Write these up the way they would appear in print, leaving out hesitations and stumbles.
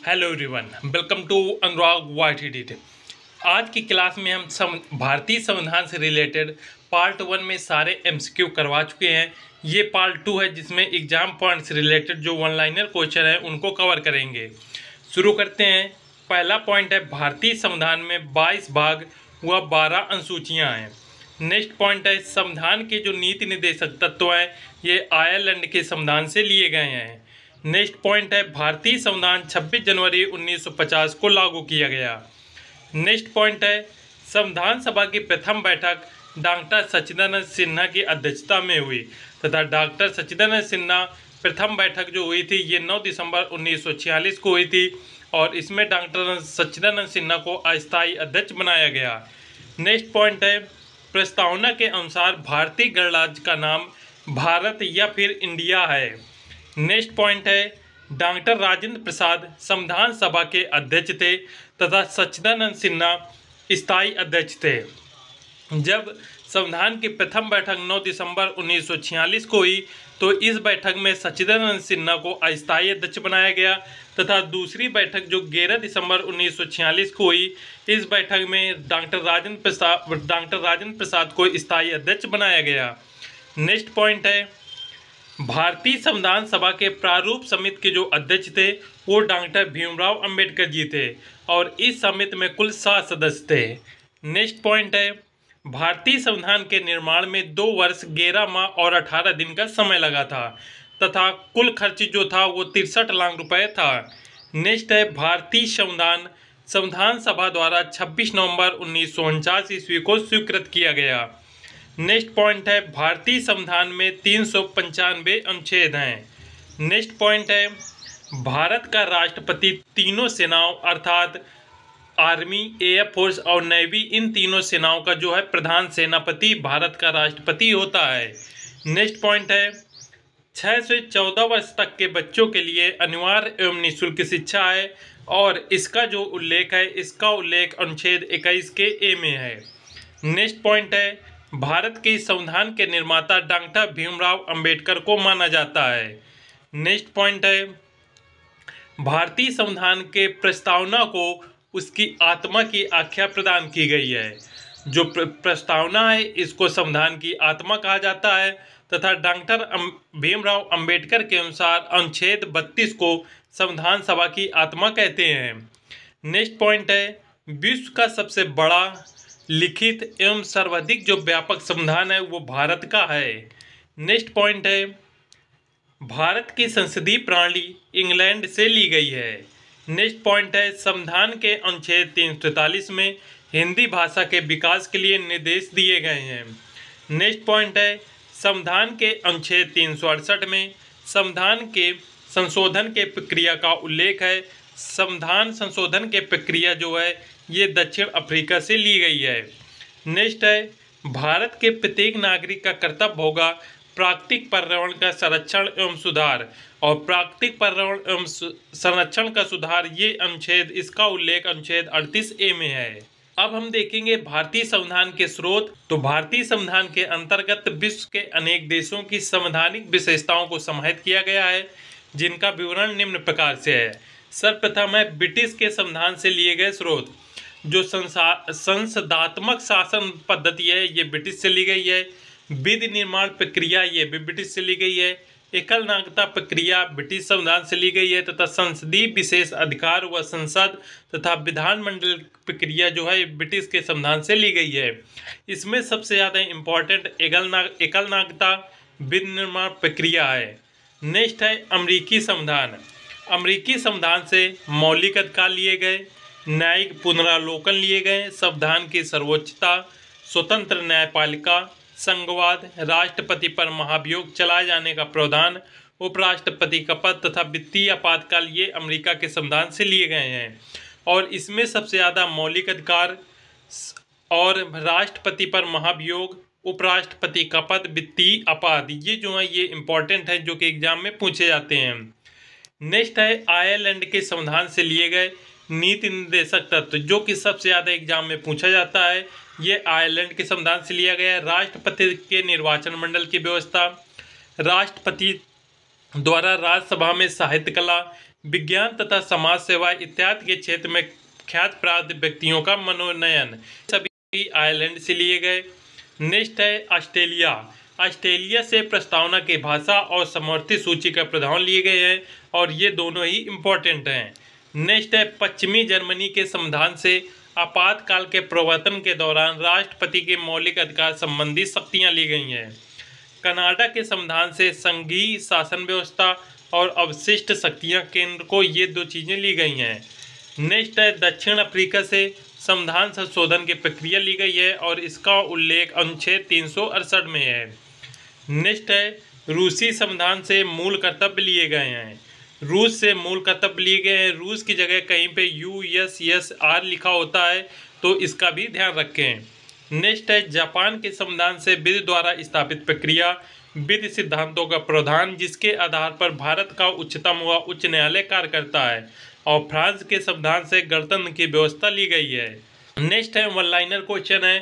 Hello everyone, welcome to Anurag YT. आज की class में हम भारतीय संविधान से रिलेटेड पार्ट 1 में सारे एमसीक्यू करवा चुके हैं। ये पार्ट 2 है जिसमें एग्जाम पॉइंट से रिलेटेड जो वन लाइनर क्वेश्चन है उनको कवर करेंगे। शुरू करते हैं। पहला पॉइंट है, भारतीय संविधान में 22 भाग व 12 अनुसूचियाँ हैं। नेक्स्ट पॉइंट है, संविधान के जो नीति निर्देशक तत्व हैं ये आयरलैंड के संविधान से लिए गए हैं। नेक्स्ट पॉइंट है, भारतीय संविधान 26 जनवरी 1950 को लागू किया गया। नेक्स्ट पॉइंट है, संविधान सभा की प्रथम बैठक डॉक्टर सच्चिदानंद सिन्हा की अध्यक्षता में हुई तथा डॉक्टर सच्चिदानंद सिन्हा प्रथम बैठक जो हुई थी ये 9 दिसंबर 1946 को हुई थी और इसमें डॉक्टर सच्चिदानंद सिन्हा को अस्थायी अध्यक्ष बनाया गया। नेक्स्ट पॉइंट है, प्रस्तावना के अनुसार भारतीय गणराज्य का नाम भारत या फिर इंडिया है। नेक्स्ट पॉइंट है, डॉक्टर राजेंद्र प्रसाद संविधान सभा के अध्यक्ष थे तथा सच्चिदानंद सिन्हा स्थायी अध्यक्ष थे। जब संविधान की प्रथम बैठक 9 दिसंबर 1946 को हुई तो इस बैठक में सच्चिदानंद सिन्हा को अस्थायी अध्यक्ष बनाया गया तथा दूसरी बैठक जो 11 दिसंबर 1946 को हुई इस बैठक में डॉक्टर राजेंद्र प्रसाद को स्थायी अध्यक्ष बनाया गया। नेक्स्ट पॉइंट है, भारतीय संविधान सभा के प्रारूप समिति के जो अध्यक्ष थे वो डॉक्टर भीमराव अंबेडकर जी थे और इस समिति में कुल 7 सदस्य थे। नेक्स्ट पॉइंट है, भारतीय संविधान के निर्माण में 2 वर्ष 11 माह और 18 दिन का समय लगा था तथा कुल खर्च जो था वो 63 लाख रुपए था। नेक्स्ट है, भारतीय संविधान सभा द्वारा 26 नवंबर 1949 ईस्वी को स्वीकृत किया गया। नेक्स्ट पॉइंट है, भारतीय संविधान में 395 अनुच्छेद हैं। नेक्स्ट पॉइंट है, भारत का राष्ट्रपति तीनों सेनाओं अर्थात आर्मी, एयर फोर्स और नेवी इन तीनों सेनाओं का जो है प्रधान सेनापति भारत का राष्ट्रपति होता है। नेक्स्ट पॉइंट है, 6 से 14 वर्ष तक के बच्चों के लिए अनिवार्य एवं निःशुल्क शिक्षा है और इसका जो उल्लेख है इसका उल्लेख अनुच्छेद 21 के ए में है। नेक्स्ट पॉइंट है, भारत के संविधान के निर्माता डॉक्टर भीमराव अंबेडकर को माना जाता है। नेक्स्ट पॉइंट है, भारतीय संविधान के प्रस्तावना को उसकी आत्मा की आख्या प्रदान की गई है। जो प्रस्तावना है इसको संविधान की आत्मा कहा जाता है तथा डॉक्टर भीमराव अंबेडकर के अनुसार अनुच्छेद 32 को संविधान सभा की आत्मा कहते हैं। नेक्स्ट पॉइंट है, विश्व का सबसे बड़ा लिखित एवं सर्वाधिक जो व्यापक संविधान है वो भारत का है। नेक्स्ट पॉइंट है, भारत की संसदीय प्रणाली इंग्लैंड से ली गई है। नेक्स्ट पॉइंट है, संविधान के अनुच्छेद 343 में हिंदी भाषा के विकास के लिए निर्देश दिए गए हैं। नेक्स्ट पॉइंट है, संविधान के अनुच्छेद 368 में संविधान के संशोधन के प्रक्रिया का उल्लेख है। संविधान संशोधन के प्रक्रिया जो है ये दक्षिण अफ्रीका से ली गई है। नेक्स्ट है, भारत के प्रत्येक नागरिक का कर्तव्य होगा प्राकृतिक पर्यावरण का संरक्षण एवं सुधार और प्राकृतिक पर्यावरण एवं संरक्षण का सुधार ये अनुच्छेद इसका उल्लेख अनुच्छेद 38 ए में है। अब हम देखेंगे भारतीय संविधान के स्रोत। तो भारतीय संविधान के अंतर्गत विश्व के अनेक देशों की संवैधानिक विशेषताओं को समाहित किया गया है जिनका विवरण निम्न प्रकार से है। सर्वप्रथम है, ब्रिटिश के संविधान से लिए गए स्रोत। जो संसदात्मक शासन पद्धति है ये ब्रिटिश से ली गई है। विधि निर्माण प्रक्रिया ये भी ब्रिटिश से ली गई है। एकल नागरिकता प्रक्रिया ब्रिटिश संविधान से ली गई है तथा संसदीय विशेष अधिकार व संसद तथा विधानमंडल प्रक्रिया जो है ब्रिटिश के संविधान से ली गई है। इसमें सबसे ज़्यादा इम्पोर्टेंट एकल नागरिकता विधि निर्माण प्रक्रिया है। नेक्स्ट है, अमेरिकी संविधान। अमेरिकी संविधान से मौलिक अधिकार लिए गए, न्यायिक पुनरावलोकन लिए गए, संविधान की सर्वोच्चता, स्वतंत्र न्यायपालिका, संघवाद, राष्ट्रपति पर महाभियोग चलाए जाने का प्रावधान, उपराष्ट्रपति का पद तथा वित्तीय आपातकाल ये अमेरिका के संविधान से लिए गए हैं। और इसमें सबसे ज़्यादा मौलिक अधिकार और राष्ट्रपति पर महाभियोग, उपराष्ट्रपति का पद, वित्तीय आपात ये जो है ये इम्पोर्टेंट है जो कि एग्जाम में पूछे जाते हैं। नेक्स्ट है, आयरलैंड के संविधान से लिए गए नीति निर्देशक तत्व जो कि सबसे ज़्यादा एग्जाम में पूछा जाता है। ये आयरलैंड के संविधान से लिया गया है। राष्ट्रपति के निर्वाचन मंडल की व्यवस्था, राष्ट्रपति द्वारा राज्यसभा में साहित्य कला विज्ञान तथा समाज सेवा इत्यादि के क्षेत्र में ख्याति प्राप्त व्यक्तियों का मनोनयन सभी आयरलैंड से लिए गए। नेक्स्ट है ऑस्ट्रेलिया। ऑस्ट्रेलिया से प्रस्तावना की भाषा और समवर्ती सूची का प्रधान लिए गए हैं और ये दोनों ही इम्पोर्टेंट हैं। नेक्स्ट है पश्चिमी जर्मनी के संविधान से आपातकाल के प्रवर्तन के दौरान राष्ट्रपति के मौलिक अधिकार संबंधी शक्तियाँ ली गई हैं। कनाडा के संविधान से संघीय शासन व्यवस्था और अवशिष्ट शक्तियाँ केंद्र को ये दो चीज़ें ली गई हैं। नेक्स्ट है दक्षिण अफ्रीका से संविधान संशोधन की प्रक्रिया ली गई है और इसका उल्लेख अनुच्छेद 368 में है। नेक्स्ट है रूसी संविधान से मूल कर्तव्य लिए गए हैं। रूस से मूल कर्तव्य लिए गए हैं। रूस की जगह कहीं पे USSR लिखा होता है तो इसका भी ध्यान रखें। नेक्स्ट है जापान के संविधान से विधि द्वारा स्थापित प्रक्रिया विधि सिद्धांतों का प्रावधान जिसके आधार पर भारत का उच्चतम व उच्च न्यायालय कार्य करता है और फ्रांस के संविधान से गणतंत्र की व्यवस्था ली गई है। नेक्स्ट है वन लाइनर क्वेश्चन है,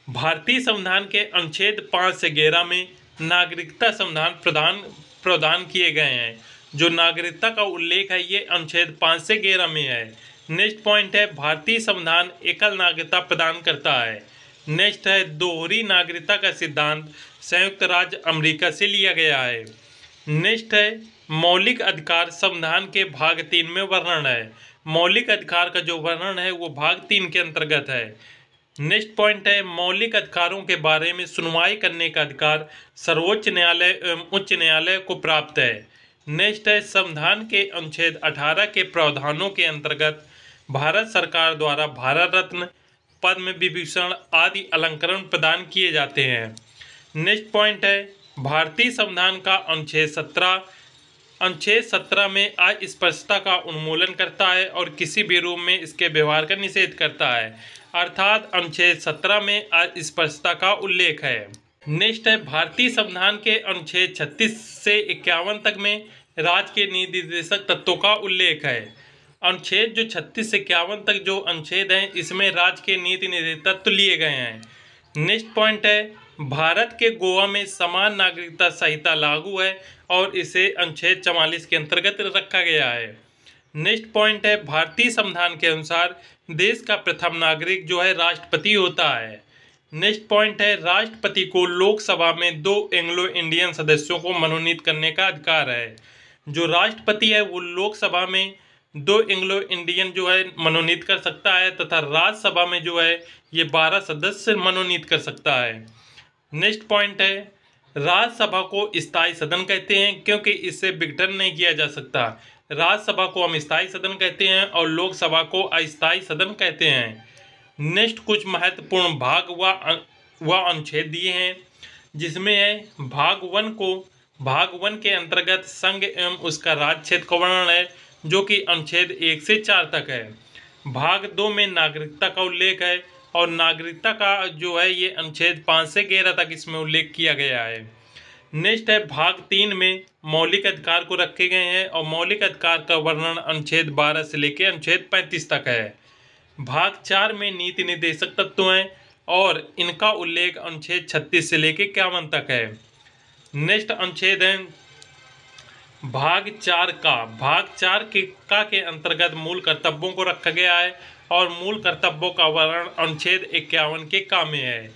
भारतीय संविधान के अनुच्छेद 5 से 11 में नागरिकता संविधान प्रावधान किए गए हैं। जो नागरिकता का उल्लेख है ये अनुच्छेद 5 से 11 में है। नेक्स्ट पॉइंट है भारतीय संविधान एकल नागरिकता प्रदान करता है। नेक्स्ट है दोहरी नागरिकता का सिद्धांत संयुक्त राज्य अमेरिका से लिया गया है। नेक्स्ट है मौलिक अधिकार संविधान के भाग 3 में वर्णन है। मौलिक अधिकार का जो वर्णन है वो भाग 3 के अंतर्गत है। नेक्स्ट पॉइंट है मौलिक अधिकारों के बारे में सुनवाई करने का अधिकार सर्वोच्च न्यायालय एवं उच्च न्यायालय को प्राप्त है। नेक्स्ट है संविधान के अनुच्छेद 18 के प्रावधानों के अंतर्गत भारत सरकार द्वारा भारत रत्न पद्म विभूषण आदि अलंकरण प्रदान किए जाते हैं। नेक्स्ट पॉइंट है भारतीय संविधान का अनुच्छेद 17 में अस्पष्टता का उन्मूलन करता है और किसी भी रूप में इसके व्यवहार का निषेध करता है, अर्थात अनुच्छेद 17 में अस्पष्टता का उल्लेख है। नेक्स्ट है भारतीय संविधान के अनुच्छेद 36 से 51 तक में राज्य के नीति निर्देशक तत्वों का उल्लेख है। अनुच्छेद जो 36 से 51 तक जो अनुच्छेद हैं इसमें राज्य के नीति निर्देशक तत्व लिए गए हैं। नेक्स्ट पॉइंट है भारत के गोवा में समान नागरिकता संहिता लागू है और इसे अनुच्छेद 44 के अंतर्गत रखा गया है। नेक्स्ट पॉइंट है भारतीय संविधान के अनुसार देश का प्रथम नागरिक जो है राष्ट्रपति होता है। नेक्स्ट पॉइंट है राष्ट्रपति को लोकसभा में 2 एंग्लो इंडियन सदस्यों को मनोनीत करने का अधिकार है। जो राष्ट्रपति है वो लोकसभा में 2 एंग्लो इंडियन जो है मनोनीत कर सकता है तथा राज्यसभा में जो है ये 12 सदस्य मनोनीत कर सकता है। नेक्स्ट पॉइंट है राज्यसभा को स्थायी सदन कहते हैं क्योंकि इससे विघटन नहीं किया जा सकता। राज्यसभा को हम स्थायी सदन कहते हैं और लोकसभा को अस्थायी सदन कहते हैं। नेक्स्ट कुछ महत्वपूर्ण भाग व अनुच्छेद दिए हैं जिसमें है भाग 1 के अंतर्गत संघ एवं उसका राज्य क्षेत्र का वर्णन है जो कि अनुच्छेद 1 से 4 तक है। भाग 2 में नागरिकता का उल्लेख है और नागरिकता का जो है ये अनुच्छेद 5 से 11 तक इसमें उल्लेख किया गया है। नेक्स्ट है भाग 3 में मौलिक अधिकार को रखे गए हैं और मौलिक अधिकार का वर्णन अनुच्छेद 12 से लेकर अनुच्छेद 35 तक है। भाग 4 में नीति निर्देशक तत्व हैं और इनका उल्लेख अनुच्छेद 36 से लेकर 51 तक है। नेक्स्ट अनुच्छेद है भाग 4 के अंतर्गत मूल कर्तव्यों को रखा गया है और मूल कर्तव्यों का वर्णन अनुच्छेद 51 के का में है।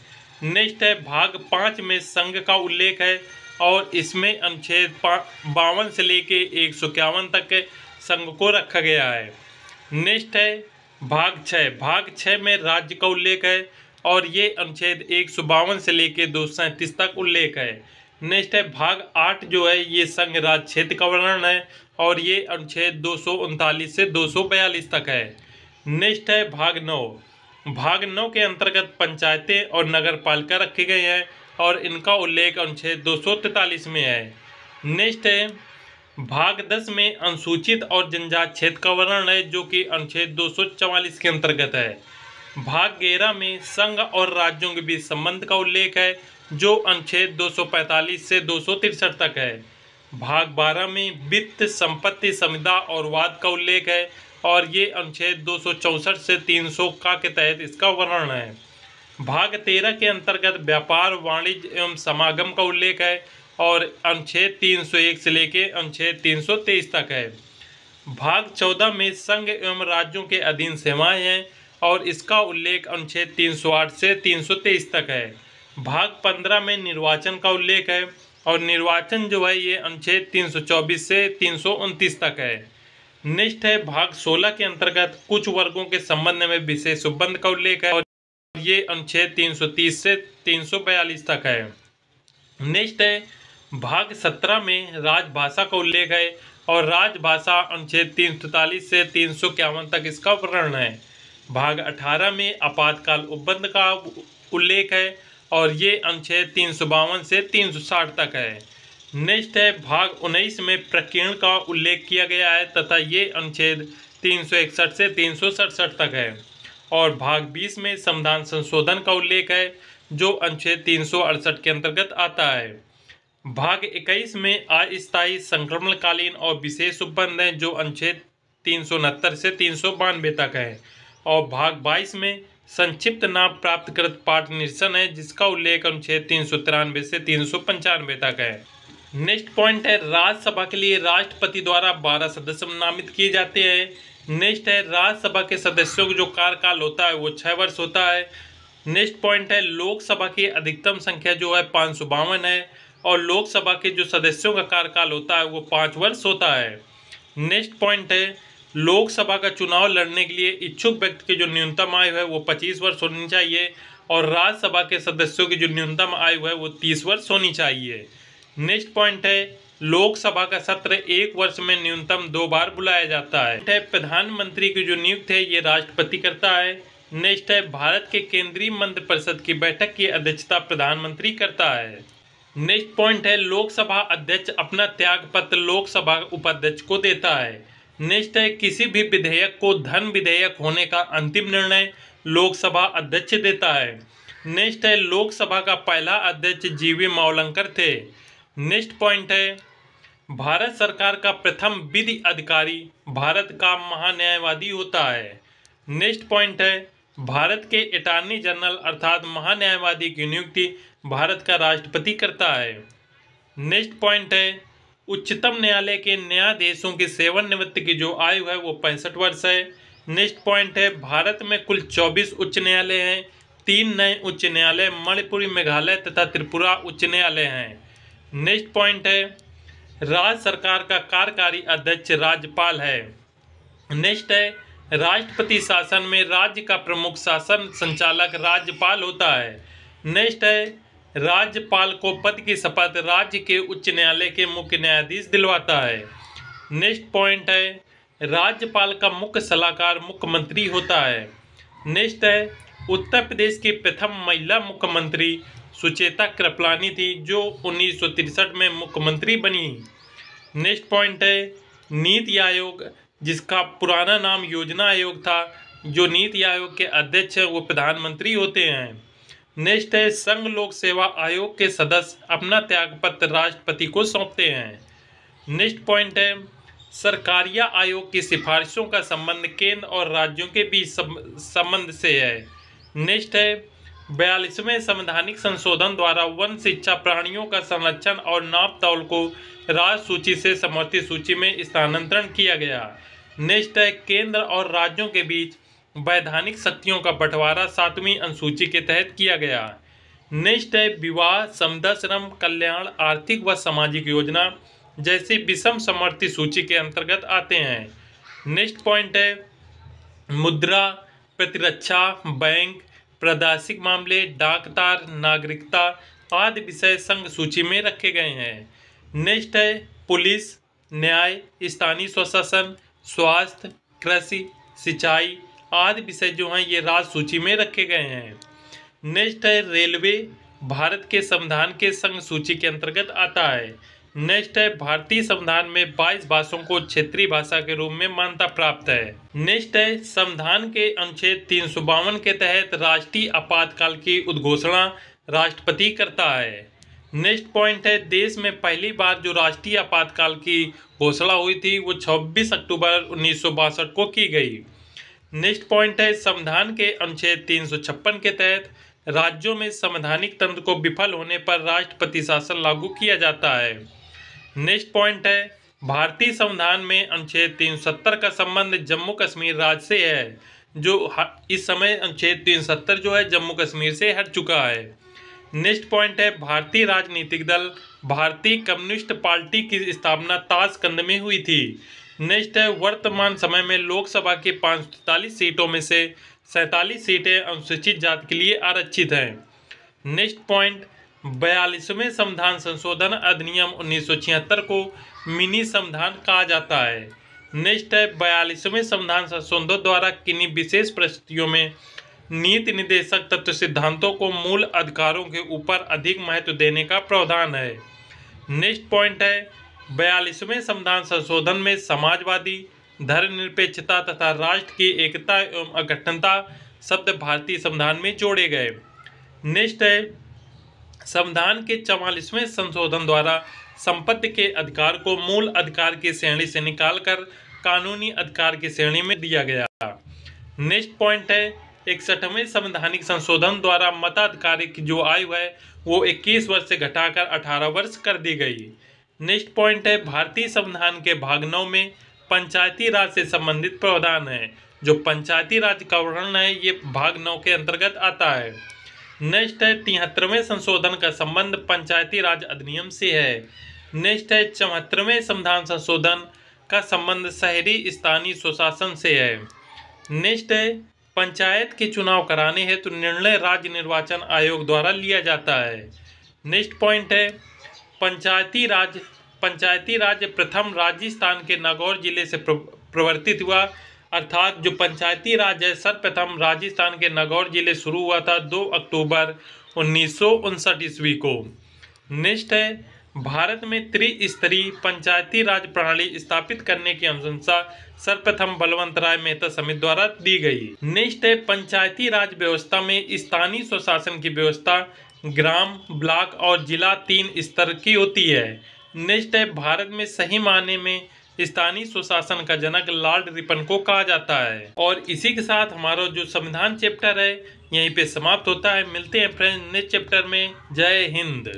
नेक्स्ट है भाग 5 में संघ का उल्लेख है और इसमें अनुच्छेद 52 से लेके 151 तक संघ को रखा गया है। नेक्स्ट है भाग 6 में राज्य का उल्लेख है और ये अनुच्छेद 152 से लेके 237 तक उल्लेख है। नेक्स्ट है भाग 8 जो है ये संघ राज्य क्षेत्र का वर्णन है और ये अनुच्छेद 239 से 242 तक है। नेक्स्ट है भाग 9 के अंतर्गत पंचायतें और नगर पालिका रखे गए हैं और इनका उल्लेख अनुच्छेद 243 में है। नेक्स्ट है भाग 10 में अनुसूचित और जनजाति क्षेत्र का वर्णन है जो कि अनुच्छेद 244 के अंतर्गत है। भाग 11 में संघ और राज्यों के बीच संबंध का उल्लेख है जो अनुच्छेद 245 से 263 तक है। भाग 12 में वित्त संपत्ति संविदा और वाद का उल्लेख है और ये अनुच्छेद 264 से 300 का के तहत इसका वर्णन है। भाग 13 के अंतर्गत व्यापार वाणिज्य एवं समागम का उल्लेख है और अनुच्छेद 301 से लेके अनुच्छेद 323 तक है। भाग 14 में संघ एवं राज्यों के अधीन सेवाएं हैं और इसका उल्लेख अनुच्छेद 308 से 323 तक है। भाग 15 में निर्वाचन का उल्लेख है और निर्वाचन जो है ये अनुच्छेद 324 से 329 तक है। नेक्स्ट है भाग 16 के अंतर्गत कुछ वर्गों के संबंध में विशेष उपबंध का उल्लेख है और ये अनुच्छेद 330 से 342 तक है। नेक्स्ट है भाग 17 में राजभाषा का उल्लेख है और राजभाषा अनुच्छेद 343 से 351 तक इसका वर्णन है। भाग 18 में आपातकाल उपबंध का उल्लेख है और ये अनुच्छेद 352 से 360 तक है। नेक्स्ट है भाग 19 में प्रकीर्ण का उल्लेख किया गया है तथा ये अनुच्छेद 361 से 367 तक है। और भाग 20 में संविधान संशोधन का उल्लेख है जो अनुच्छेद 368 के अंतर्गत आता है। भाग 21 में अस्थायी संक्रमणकालीन और विशेष उपबंध है जो अनुच्छेद 369 से 392 तक है। और भाग 22 में संक्षिप्त नाम प्राप्तकृत पाठ निरसन है जिसका उल्लेख अनुच्छेद 393 से 395 तक है। नेक्स्ट पॉइंट है राज्यसभा के लिए राष्ट्रपति द्वारा 12 सदस्य नामित किए जाते हैं। नेक्स्ट है राज्यसभा के सदस्यों का जो कार्यकाल होता है वो 6 वर्ष होता है। नेक्स्ट पॉइंट है लोकसभा की अधिकतम संख्या जो है 552 है और लोकसभा के जो सदस्यों का कार्यकाल होता है वो 5 वर्ष होता है। नेक्स्ट पॉइंट है लोकसभा का चुनाव लड़ने के लिए इच्छुक व्यक्ति की जो न्यूनतम आयु है वो 25 वर्ष होनी चाहिए और राज्यसभा के सदस्यों की जो न्यूनतम आयु है वो 30 वर्ष होनी चाहिए। नेक्स्ट पॉइंट है लोकसभा का सत्र 1 वर्ष में न्यूनतम 2 बार बुलाया जाता है। प्रधानमंत्री की जो नियुक्ति है ये राष्ट्रपति करता है। नेक्स्ट है भारत के केंद्रीय मंत्रिपरिषद की बैठक की अध्यक्षता प्रधानमंत्री करता है। नेक्स्ट पॉइंट है लोकसभा अध्यक्ष अपना त्याग पत्र लोकसभा उपाध्यक्ष को देता है। नेक्स्ट है किसी भी विधेयक को धन विधेयक होने का अंतिम निर्णय लोकसभा अध्यक्ष देता है। नेक्स्ट है लोकसभा का पहला अध्यक्ष जीवी मावलंकर थे। नेक्स्ट पॉइंट है भारत सरकार का प्रथम विधि अधिकारी भारत का महान्यायवादी होता है। नेक्स्ट पॉइंट है भारत के अटॉर्नी जनरल अर्थात महान्यायवादी की नियुक्ति भारत का राष्ट्रपति करता है। नेक्स्ट पॉइंट है उच्चतम न्यायालय के न्यायाधीशों की सेवानिवृत्ति की जो आयु है वो 65 वर्ष है। नेक्स्ट पॉइंट है भारत में कुल 24 उच्च न्यायालय हैं। 3 नए उच्च न्यायालय मणिपुरी, मेघालय तथा त्रिपुरा उच्च न्यायालय हैं। नेक्स्ट पॉइंट है राज्य सरकार का कार्यकारी अध्यक्ष राज्यपाल है। नेक्स्ट है राष्ट्रपति शासन में राज्य का प्रमुख शासन संचालक राज्यपाल होता है। नेक्स्ट है राज्यपाल को पद की शपथ राज्य के उच्च न्यायालय के मुख्य न्यायाधीश दिलवाता है। नेक्स्ट पॉइंट है राज्यपाल का मुख्य सलाहकार मुख्यमंत्री होता है। नेक्स्ट है उत्तर प्रदेश की प्रथम महिला मुख्यमंत्री सुचेता कृपलानी थी जो 1963 में मुख्यमंत्री बनी। नेक्स्ट पॉइंट है नीति आयोग जिसका पुराना नाम योजना आयोग था, जो नीति आयोग के अध्यक्ष है वो प्रधानमंत्री होते हैं। नेक्स्ट है संघ लोक सेवा आयोग के सदस्य अपना त्यागपत्र राष्ट्रपति को सौंपते हैं। नेक्स्ट पॉइंट है सरकारिया आयोग की सिफारिशों का संबंध केंद्र और राज्यों के बीच संबंध से है। नेक्स्ट है 42वें संवैधानिक संशोधन द्वारा वन शिक्षा प्राणियों का संरक्षण और नाप तौल को राज्य सूची से समवर्ती सूची में स्थानांतरण किया गया। नेक्स्ट है केंद्र और राज्यों के बीच वैधानिक शक्तियों का बंटवारा 7वीं अनुसूची के तहत किया गया। नेक्स्ट है विवाह, समदा श्रम, कल्याण, आर्थिक व सामाजिक योजना जैसे विषम समवर्ती सूची के अंतर्गत आते हैं। नेक्स्ट पॉइंट है मुद्रा, प्रतिरक्षा, बैंक, प्रादेशिक मामले, डाकतार, नागरिकता आदि विषय संघ सूची में रखे गए हैं। नेक्स्ट है पुलिस, न्याय, स्थानीय स्वशासन, स्वास्थ्य, कृषि, सिंचाई आदि विषय जो हैं ये राज्य सूची में रखे गए हैं। नेक्स्ट है रेलवे भारत के संविधान के संघ सूची के अंतर्गत आता है। नेक्स्ट है भारतीय संविधान में 22 भाषाओं को क्षेत्रीय भाषा के रूप में मान्यता प्राप्त है। नेक्स्ट है संविधान के अनुच्छेद 352 के तहत राष्ट्रीय आपातकाल की उद्घोषणा राष्ट्रपति करता है। नेक्स्ट पॉइंट है देश में पहली बार जो राष्ट्रीय आपातकाल की घोषणा हुई थी वो 26 अक्टूबर 1962 को की गई। नेक्स्ट पॉइंट है संविधान के अनुच्छेद 356 के तहत राज्यों में संवैधानिक तंत्र को विफल होने पर राष्ट्रपति शासन लागू किया जाता है। नेक्स्ट पॉइंट है भारतीय संविधान में अनुच्छेद 370 का संबंध जम्मू कश्मीर राज्य से है, जो इस समय अनुच्छेद 370 जो है जम्मू कश्मीर से हट चुका है। नेक्स्ट पॉइंट है भारतीय राजनीतिक दल भारतीय कम्युनिस्ट पार्टी की स्थापना ताशकंद में हुई थी। नेक्स्ट है वर्तमान समय में लोकसभा के 543 सीटों में से 47 सीटें अनुसूचित जाति के लिए आरक्षित हैं। नेक्स्ट पॉइंट 42वें संविधान संशोधन अधिनियम 1976 को मिनी संविधान कहा जाता है। नेक्स्ट है 42वें संविधान संशोधन द्वारा किन्हीं विशेष परिस्थितियों में नीति निर्देशक तत्व सिद्धांतों को मूल अधिकारों के ऊपर अधिक महत्व देने का प्रावधान है। नेक्स्ट पॉइंट है 42वें संविधान संशोधन में समाजवादी, धर्मनिरपेक्षता तथा राष्ट्र की एकता एवं अखंडता शब्द भारतीय संविधान में जोड़े गए। नेक्स्ट है संविधान के 44वें संशोधन द्वारा संपत्ति के अधिकार को मूल अधिकार की श्रेणी से निकालकर कानूनी अधिकार की श्रेणी में दिया गया। नेक्स्ट पॉइंट है 61वें संवैधानिक संशोधन द्वारा मताधिकार की जो आयु है वो 21 वर्ष से घटाकर 18 वर्ष कर दी गई। नेक्स्ट पॉइंट है भारतीय संविधान के भाग 9 में पंचायती राज से संबंधित प्रावधान है। जो पंचायती राज का वर्णन है ये भाग 9 के अंतर्गत आता है। नेक्स्ट है 73वें संशोधन का संबंध पंचायती राज अधिनियम से है। नेक्स्ट है 74वें संविधान संशोधन का संबंध शहरी स्थानीय स्वशासन से है। नेक्स्ट है पंचायत के चुनाव कराने हेतु निर्णय राज्य निर्वाचन आयोग द्वारा लिया जाता है। नेक्स्ट पॉइंट है पंचायती राज प्रथम राजस्थान के नागौर जिले से प्रवर्तित हुआ, अर्थात जो पंचायती राज है सर्वप्रथम राजस्थान के नागौर जिले शुरू हुआ था 2 अक्टूबर 1959 ईस्वी को। नेक्स्ट है भारत में त्रिस्तरीय पंचायती राज प्रणाली स्थापित करने की अनुशंसा सर्वप्रथम बलवंत राय मेहता समिति द्वारा दी गई। नेक्स्ट है पंचायती राज व्यवस्था में स्थानीय स्वशासन की व्यवस्था ग्राम, ब्लॉक और जिला 3 स्तर की होती है। नेक्स्ट है भारत में सही मायने में स्थानीय स्वशासन का जनक लॉर्ड रिपन को कहा जाता है। और इसी के साथ हमारा जो संविधान चैप्टर है यहीं पे समाप्त होता है। मिलते हैं फ्रेंड्स नेक्स्ट चैप्टर में। जय हिंद।